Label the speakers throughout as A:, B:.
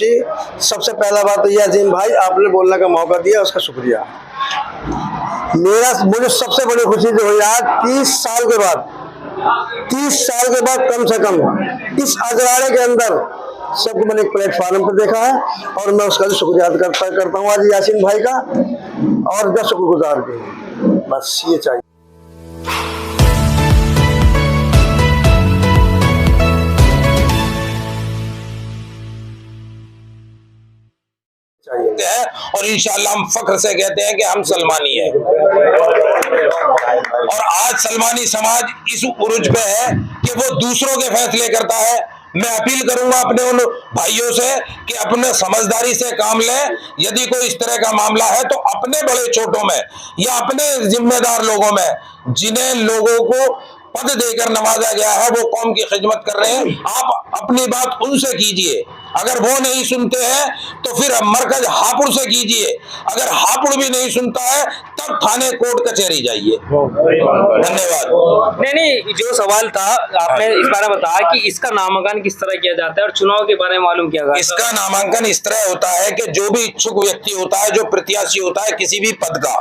A: सबसे पहला बात तो यह अजीम भाई आपने बोलने का मौका दिया, उसका शुक्रिया। मुझे सबसे बड़ी खुशी जो हुई आज 30 साल के बाद कम से कम इस अजराड़े के अंदर सबको मैंने एक प्लेटफॉर्म पर देखा है और मैं उसका भी शुक्रिया करता हूँ आज यासीन भाई का, और जो शुक्रगुजार भी हूँ। बस ये चाहिए।
B: है और इंशाअल्लाह हम फख्र से कहते हैं कि हम सलमानी हैं। और आज सलमानी समाज इस उरूज पे है कि वो दूसरों के फैसले करता है। मैं अपील करूंगा अपने उन भाइयों से कि अपने समझदारी से काम लें। यदि कोई इस तरह का मामला है तो अपने बड़े छोटों में या अपने जिम्मेदार लोगों में जिन्हें लोगों को पद देकर नवाजा गया है वो कौम की खिदमत कर रहे हैं, आप अपनी बात उनसे कीजिए। अगर वो नहीं सुनते हैं तो फिर मरकज हापुड़ से कीजिए। अगर हापुड़ भी नहीं सुनता है तब थाने कोर्ट कचहरी जाइए। धन्यवाद।
C: नहीं, जो सवाल था आपने इस बारे में बताया कि इसका नामांकन किस तरह किया जाता है और चुनाव के बारे में मालूम किया गया।
B: इसका नामांकन इस तरह होता है कि जो भी इच्छुक व्यक्ति होता है, जो प्रत्याशी होता है किसी भी पद का,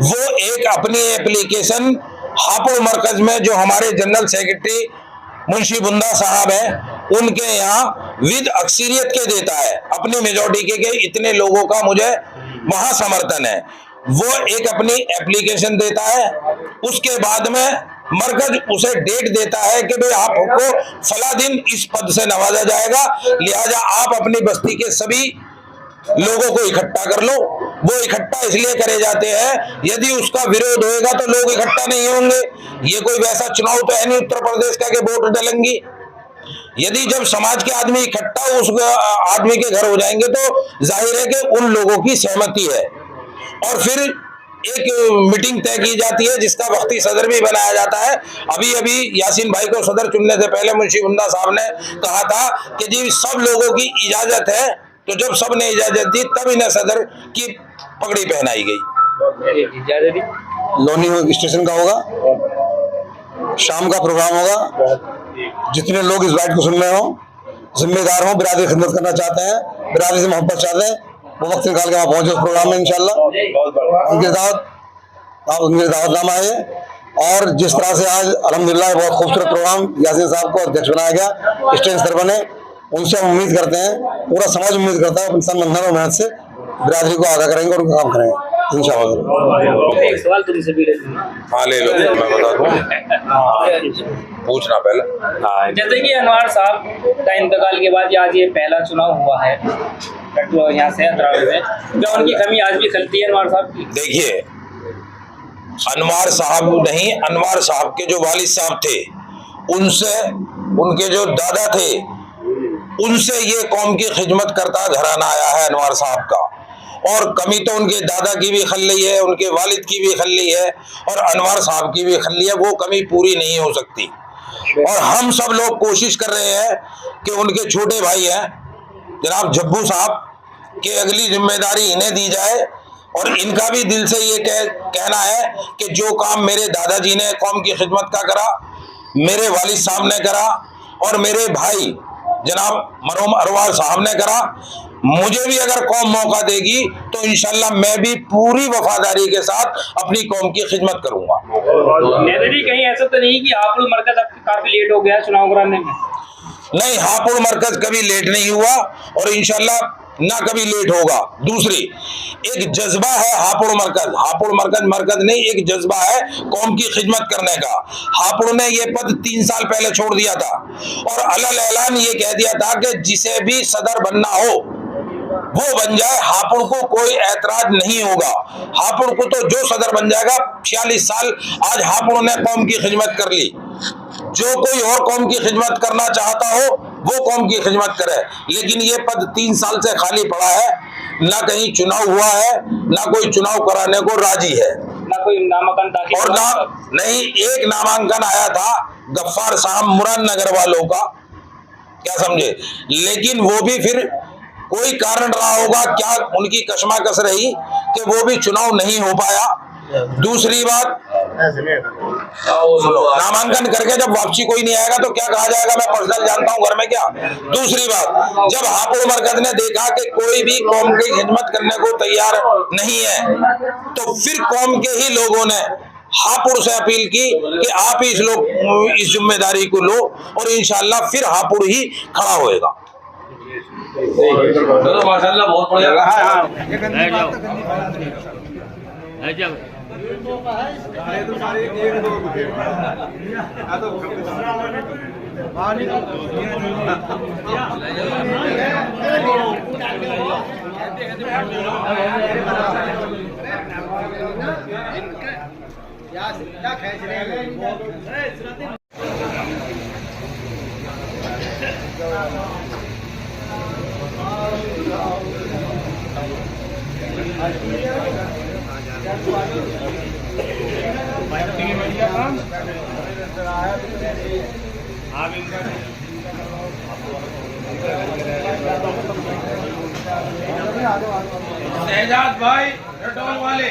B: वो एक अपनी एप्लीकेशन हापुड़ मरकज में जो हमारे जनरल सेक्रेटरी मुंशी बुंदा साहब हैं उनके यहाँ विद अक्सरियत के देता है। अपनी मेजॉरिटी के इतने लोगों का मुझे वहां समर्थन है, वो एक अपनी एप्लीकेशन देता है। उसके बाद में मरकज उसे डेट देता है कि भाई आपको फला दिन इस पद से नवाजा जाएगा, लिहाजा आप अपनी बस्ती के सभी लोगों को इकट्ठा कर लो। वो इकट्ठा इसलिए करे जाते हैं, यदि उसका विरोध होएगा तो लोग इकट्ठा नहीं होंगे। ये कोई वैसा चुनाव तो है नहीं उत्तर प्रदेश का कि वोट डालेंगी। यदि जब समाज के आदमी इकट्ठा उस आदमी के घर हो जाएंगे तो जाहिर है कि उन लोगों की सहमति है और फिर एक मीटिंग तय की जाती है जिसका वक्ती सदर भी बनाया जाता है। अभी अभी यासीन भाई को सदर चुनने से पहले मुंशी बुंदा साहब ने कहा था कि जी सब लोगों की इजाजत है, तो जब सब ने इजाजत दी तब इन्हें सदर की पगड़ी पहनाई गई।
A: लोनी स्टेशन का होगा, शाम का प्रोग्राम होगा। जितने लोग इस बाइट को सुन रहे हो, जिम्मेदार हो, बिरादरी खिदमत करना चाहते हैं, बिरादरी से मोहब्बत चाहते हैं, वो वक्त निकाल के वहाँ पहुंचे उस प्रोग्राम में इंशाल्लाह। उनके दावतनामा है। और जिस तरह से आज अल्हम्दुलिल्लाह बहुत खूबसूरत प्रोग्राम यासीन साहब को अध्यक्ष बनाया गया, स्टेज सर बने, उनसे हम उम्मीद करते हैं, पूरा समाज उम्मीद करता है इंसान बंधन और मेहनत से बिरादरी को आगाह करेंगे और उनका काम करेंगे इंशाअल्लाह।
C: एक सवाल तुमसे भी
B: हाँ ले लो, मैं बता दूं, पूछना पहले।
C: जैसे कि अनवर साहब का इंतकाल के बाद आज ये पहला चुनाव हुआ है यहाँ से अतरावी में, क्या उनकी कमी आज भी खलती है अनवर साहब की?
B: देखिए, अनवर साहब नहीं, अनवर साहब के जो वालिद साहब थे उनसे, उनके जो दादा थे उनसे ये कौम की खिदमत करता घराना आया है अनवर साहब का। और कमी तो उनके दादा की भी खल्ली है, उनके वालिद की भी खल्ली है और अनवर साहब की भी खल्ली है, वो कमी पूरी नहीं हो सकती। और हम सब लोग कोशिश कर रहे हैं कि उनके छोटे भाई हैं जनाब जब्बू साहब के अगली जिम्मेदारी इन्हें दी जाए। और इनका भी दिल से ये कहना है कि जो काम मेरे दादाजी ने कौम की खिदमत का करा, मेरे वालिद साहब ने करा और मेरे भाई जनाब मरहूम अरवाल साहब ने करा, मुझे भी अगर कौम मौका देगी तो इंशाल्लाह मैं भी पूरी वफादारी के साथ अपनी कौम की खिदमत करूंगा।
C: कहीं ऐसा तो नहीं कि हापुड़ मरकज अब काफी लेट हो गया चुनाव कराने में?
B: नहीं, हापुड़ मरकज कभी लेट नहीं हुआ और इंशाल्लाह ना कभी लेट होगा। दूसरी, एक जज्बा है हापुड़ मरकज मरकज नहीं, एक जज्बा है कौम की खिदमत करने का। हापुड़ ने ये पद 3 साल पहले छोड़ दिया था और अलल ऐलान ये कह दिया था कि जिसे भी सदर बनना हो वो बन जाए, हापुड़ को कोई ऐतराज नहीं होगा। हापुड़ को तो जो सदर बन जाएगा, 46 साल आज हापुड़ ने कौम की खिदमत कर ली। जो कोई और कौम की खिदमत करना चाहता हो वो कौम की खिदमत करे, लेकिन ये पद 3 साल से खाली पड़ा है, ना कहीं चुनाव हुआ है, ना कोई चुनाव कराने को राजी है,
C: ना कोई नामांकन दाखिल
B: और ना नहीं एक नामांकन आया था गफ्फार साहब मुराद नगर वालों का, क्या समझे, लेकिन वो भी फिर कोई कारण रहा होगा, क्या उनकी कशमाकश रही कि वो भी चुनाव नहीं हो पाया। दूसरी बात, नामांकन करके जब वापसी कोई नहीं आएगा तो क्या कहा जाएगा, मैं पर्सनल जानता हूँ घर में क्या। दूसरी बात, जब हापुड़ मरकज ने देखा कि कोई भी कौम की खिदमत करने को तैयार नहीं है, तो फिर कौम के ही लोगों ने हापुड़ से अपील की कि आप इस जिम्मेदारी को लो और इंशाल्लाह फिर हापुड़ ही खड़ा होएगा।
D: माशाल्लाह बहुत बढ़िया।
B: शहजाद भाई रटौल वाले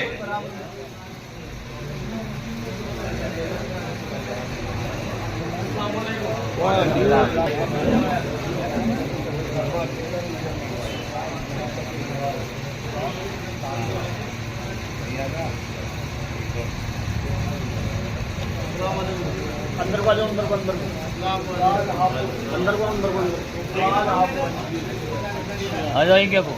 E: अंदर को आ जाएंगे आपको।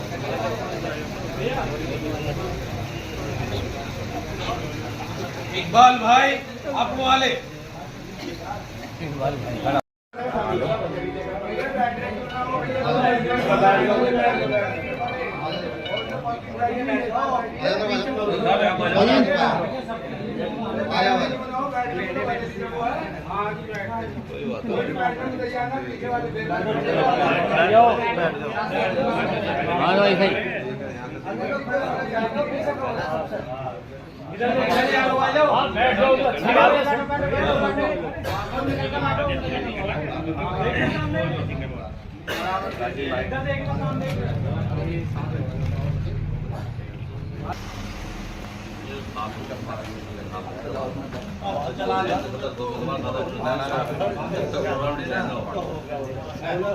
B: इकबाल भाई आप वाले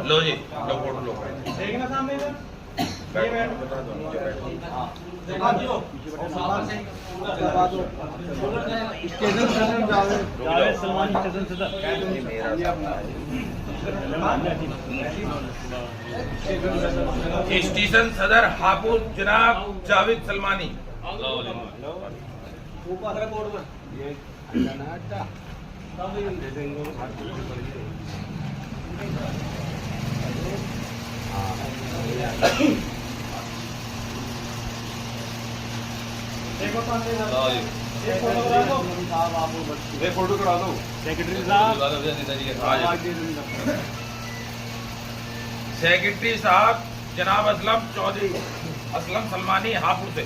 B: लो जी फोटो लो स्टेशन सदर हापुड़ जनाब जावेद सलमानी।
D: फोटो करा दो सेक्रेटरी
B: साहब जनाब असलम चौधरी असलम सलमानी हापुड़ से।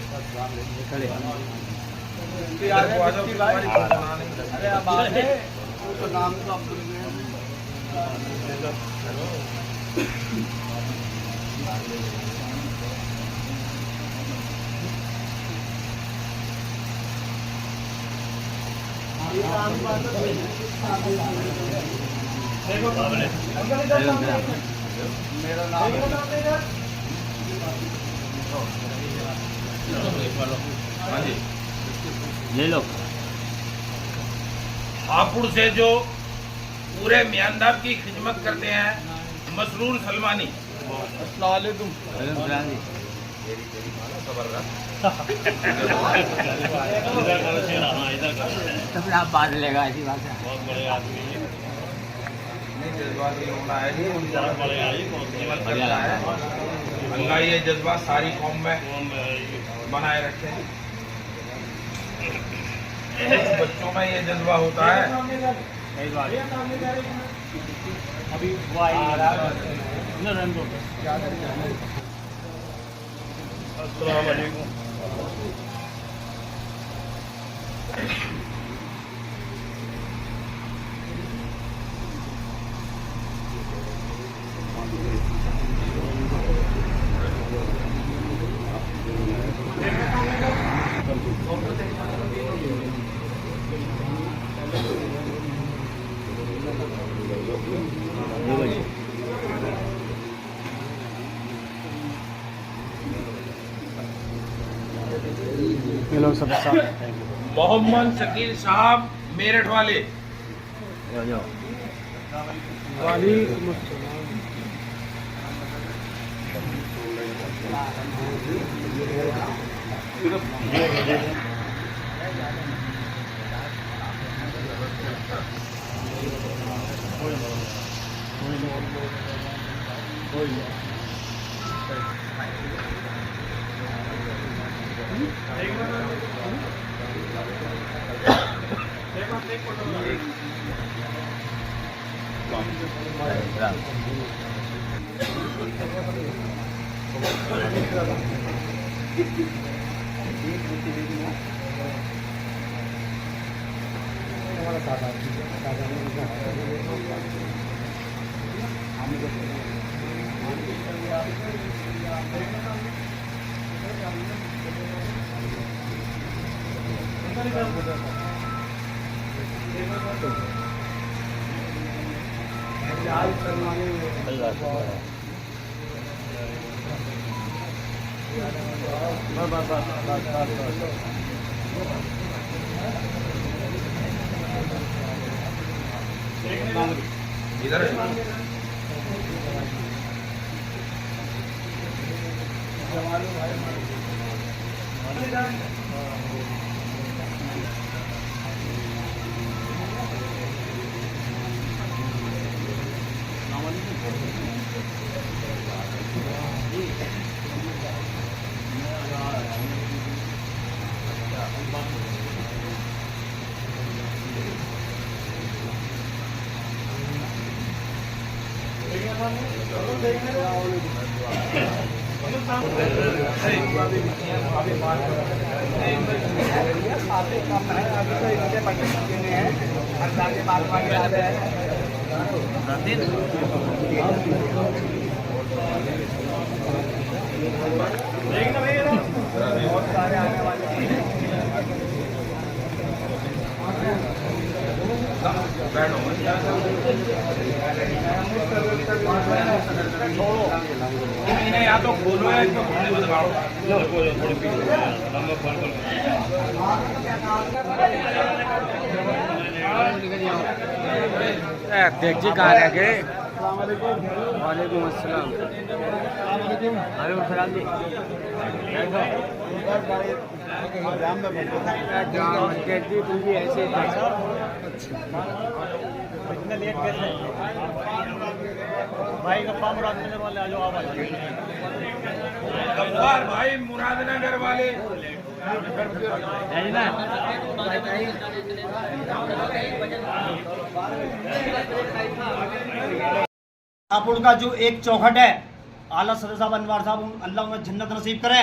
E: मेरा नाम ले लो।
B: हापुड़ से जो पूरे म्यांदार की खिदमत करते हैं मसरूर सलमानी।
E: आप बात लेगा ऐसी बात है।
B: बहुत बड़े आदमी हैं, जज्बाती होना है जी, अल्लाह ये जज्बा सारी कौम में बनाए रखे। बच्चों में ये जज्बा होता है।
E: अभी
D: अस्सलाम वालेकुम।
B: मोहम्मद शकील साहब मेरठ वाले। इधर या तो खोलो या इसको खोलने को दिखाओ।
E: देखिए कहाँ रह गए। वालेकुम अस्सलाम। वालेकुम सलाम जी। तुम भी ऐसे इतना लेट कैसे भाई गप्पा मुरादनगर वाले आ जाओ। आप
B: गफ्फार भाई मुरादनगर वाले
F: हापुड़ का जो एक चौखट है, आला सदर साहब अनवर साहब, अल्लाह उन्हें जन्नत नसीब करे।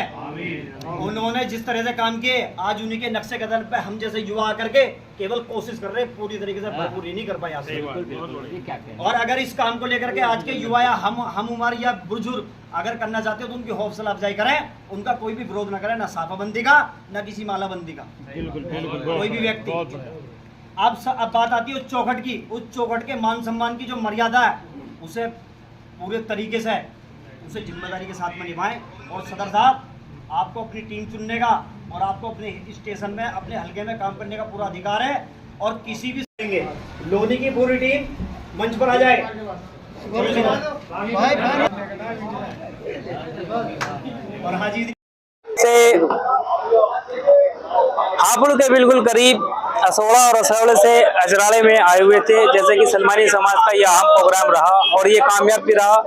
F: उन्होंने जिस तरह से काम किए, आज उन्हीं के नक्शे कदम पे हम जैसे युवा आकर के केवल कोशिश कर रहे, पूरी तरीके से पूरी नहीं कर पाए आज। और अगर इस काम को लेकर के आज के युवा या हम उम्र या बुजुर्ग अगर करना चाहते हो तो उनकी हौसला अफजाई करें, उनका कोई भी विरोध न करें, ना साफाबंदी का ना किसी मालाबंदी का। कोई भी व्यक्ति अब बात आती है उस चौखट की, उस चौखट के मान सम्मान की जो मर्यादा है उसे पूरे तरीके से उसे जिम्मेदारी के साथ में निभाएं। और सदर साहब, आपको अपनी टीम चुनने का और आपको अपने स्टेशन में अपने हलके में काम करने का पूरा अधिकार है। और किसी भी लोधी की पूरी टीम मंच पर आ जाए। और हाजी
C: से हापुड़ के बिल्कुल करीब असोड़ा और असौड़े से अजराड़े में आए हुए थे, जैसे कि सलमानी समाज का यह अहम प्रोग्राम रहा और ये कामयाब भी रहा।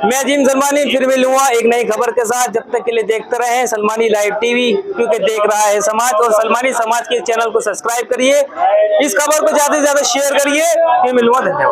C: मैं अजीम सलमानी फिर मिलूंगा एक नई खबर के साथ। जब तक के लिए देखते रहें सलमानी लाइव टीवी, क्योंकि देख रहा है समाज। और सलमानी समाज के चैनल को सब्सक्राइब करिए, इस खबर को ज्यादा से ज्यादा शेयर करिए। फिर मिलूंगा, धन्यवाद।